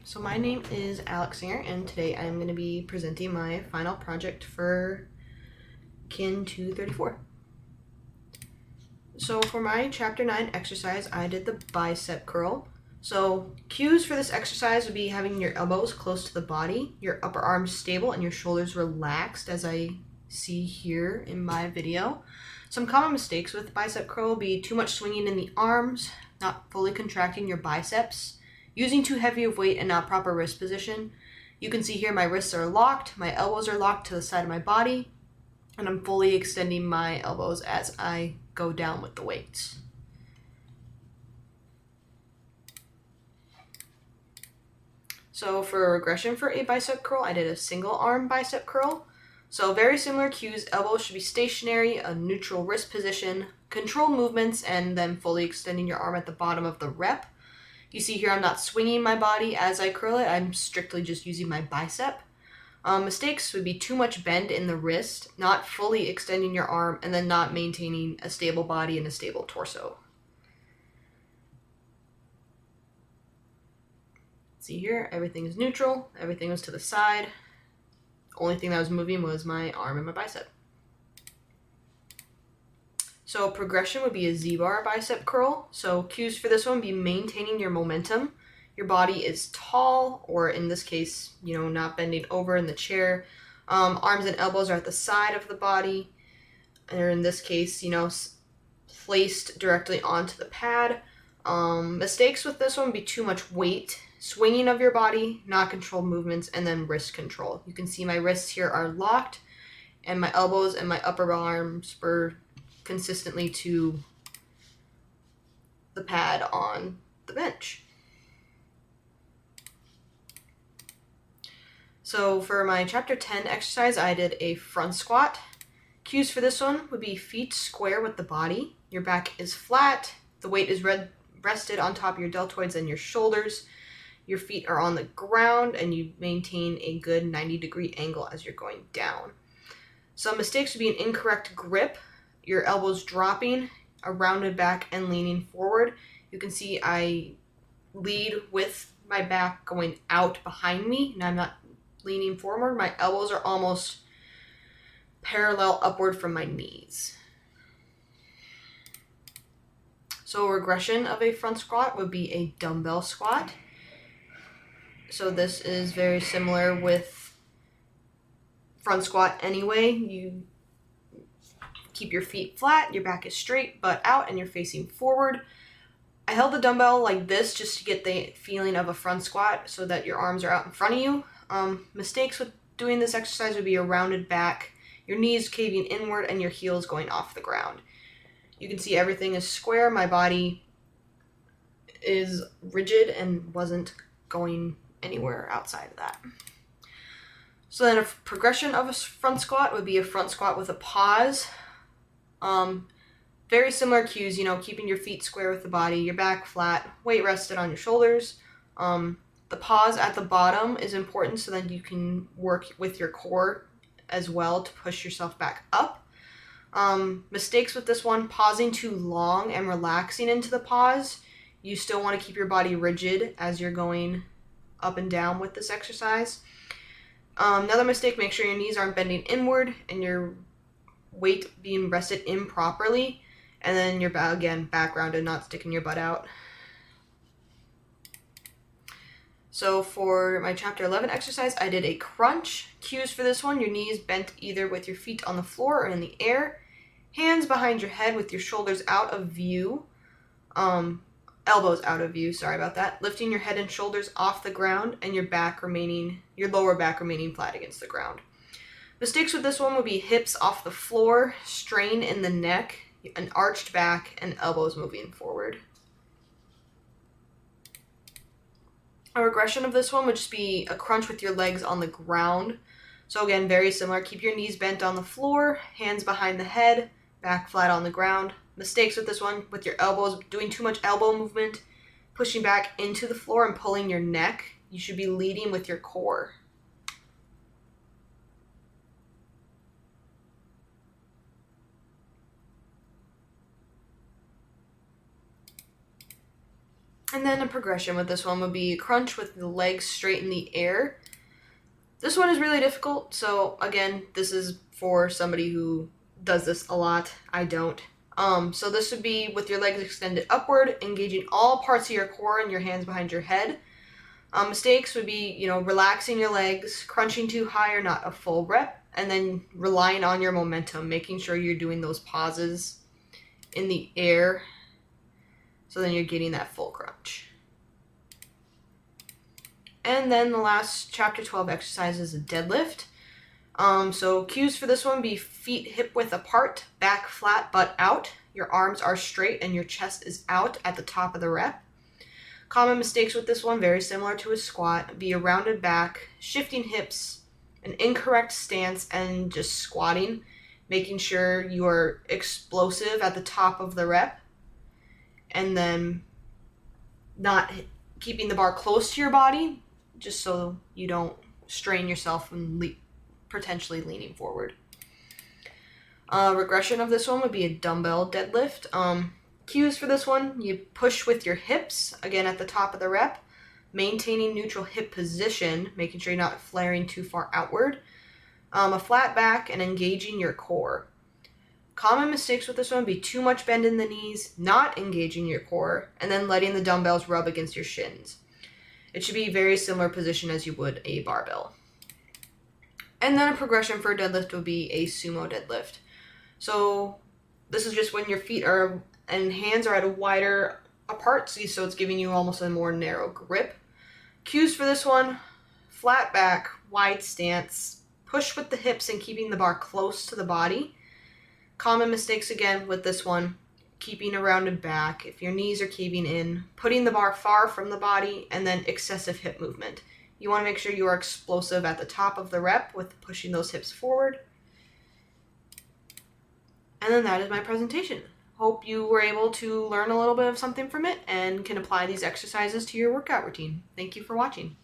So my name is Alex Singer, and today I'm going to be presenting my final project for Kin 234. So for my Chapter 9 exercise, I did the bicep curl. So cues for this exercise would be having your elbows close to the body, your upper arms stable, and your shoulders relaxed, as I see here in my video. Some common mistakes with bicep curl would be too much swinging in the arms, not fully contracting your biceps, using too heavy of weight and not proper wrist position. You can see here my wrists are locked, my elbows are locked to the side of my body, and I'm fully extending my elbows as I go down with the weights. So for regression for a bicep curl, I did a single arm bicep curl. So very similar cues, elbows should be stationary, a neutral wrist position, control movements, and then fully extending your arm at the bottom of the rep. You see here I'm not swinging my body as I curl it, I'm strictly just using my bicep. Mistakes would be too much bend in the wrist, not fully extending your arm, and then not maintaining a stable body and a stable torso. See here, everything is neutral, everything was to the side. Only thing that was moving was my arm and my bicep. So progression would be a Z-bar bicep curl. So cues for this one would be maintaining your momentum. Your body is tall, or in this case, not bending over in the chair. Arms and elbows are at the side of the body, or in this case, placed directly onto the pad. Mistakes with this one would be too much weight, swinging of your body, not controlled movements, and then wrist control. You can see my wrists here are locked, and my elbows and my upper arms were consistently to the pad on the bench. So for my Chapter 10 exercise, I did a front squat. Cues for this one would be feet square with the body. Your back is flat. The weight is rested on top of your deltoids and your shoulders. Your feet are on the ground, and you maintain a good 90-degree angle as you're going down. Some mistakes would be an incorrect grip, your elbows dropping, a rounded back, and leaning forward. You can see I lead with my back going out behind me, and I'm not leaning forward. My elbows are almost parallel upward from my knees. So regression of a front squat would be a dumbbell squat. So this is very similar with front squat anyway. You keep your feet flat, your back is straight, butt out, and you're facing forward. I held the dumbbell like this just to get the feeling of a front squat so that your arms are out in front of you. Mistakes with doing this exercise would be a rounded back, your knees caving inward, and your heels going off the ground. You can see everything is square. My body is rigid and wasn't going anywhere outside of that. So then a progression of a front squat would be a front squat with a pause. Very similar cues, keeping your feet square with the body, your back flat, weight rested on your shoulders. The pause at the bottom is important so that you can work with your core as well to push yourself back up. Mistakes with this one, pausing too long and relaxing into the pause. You still want to keep your body rigid as you're going up and down with this exercise. Another mistake, make sure your knees aren't bending inward and your weight being rested improperly, and then you're back rounded, not sticking your butt out. So for my Chapter 11 exercise, I did a crunch. Cues for this one, your knees bent either with your feet on the floor or in the air, hands behind your head with your shoulders out of view, elbows out of view, sorry about that, lifting your head and shoulders off the ground, and your lower back remaining flat against the ground. Mistakes with this one would be hips off the floor, strain in the neck, an arched back, and elbows moving forward. A regression of this one would just be a crunch with your legs on the ground. So again, very similar. Keep your knees bent on the floor, hands behind the head, back flat on the ground. Mistakes with this one, with your elbows, doing too much elbow movement, pushing back into the floor and pulling your neck. You should be leading with your core. And then a progression with this one would be crunch with the legs straight in the air. This one is really difficult, so again, this is for somebody who does this a lot. I don't. So this would be with your legs extended upward, engaging all parts of your core and your hands behind your head. Mistakes would be, relaxing your legs, crunching too high or not a full rep, and then relying on your momentum, making sure you're doing those pauses in the air, so then you're getting that full crunch. And then the last chapter 12 exercise is a deadlift. So cues for this one be feet hip width apart, back flat, butt out. Your arms are straight and your chest is out at the top of the rep. Common mistakes with this one, very similar to a squat, be a rounded back, shifting hips, an incorrect stance, and just squatting, making sure you are explosive at the top of the rep, and then not keeping the bar close to your body, just so you don't strain yourself and potentially leaning forward. Regression of this one would be a dumbbell deadlift. Cues for this one, you push with your hips, again at the top of the rep, maintaining neutral hip position, making sure you're not flaring too far outward, a flat back, and engaging your core. Common mistakes with this one would be too much bend in the knees, not engaging your core, and then letting the dumbbells rub against your shins. It should be a very similar position as you would a barbell. And then a progression for a deadlift would be a sumo deadlift. So this is just when your feet are and hands are at a wider apart, so it's giving you almost a more narrow grip. Cues for this one, flat back, wide stance, push with the hips and keeping the bar close to the body. Common mistakes again with this one, keeping a rounded back, if your knees are caving in, putting the bar far from the body, and then excessive hip movement. You want to make sure you are explosive at the top of the rep with pushing those hips forward. And then that is my presentation. Hope you were able to learn a little bit of something from it and can apply these exercises to your workout routine. Thank you for watching.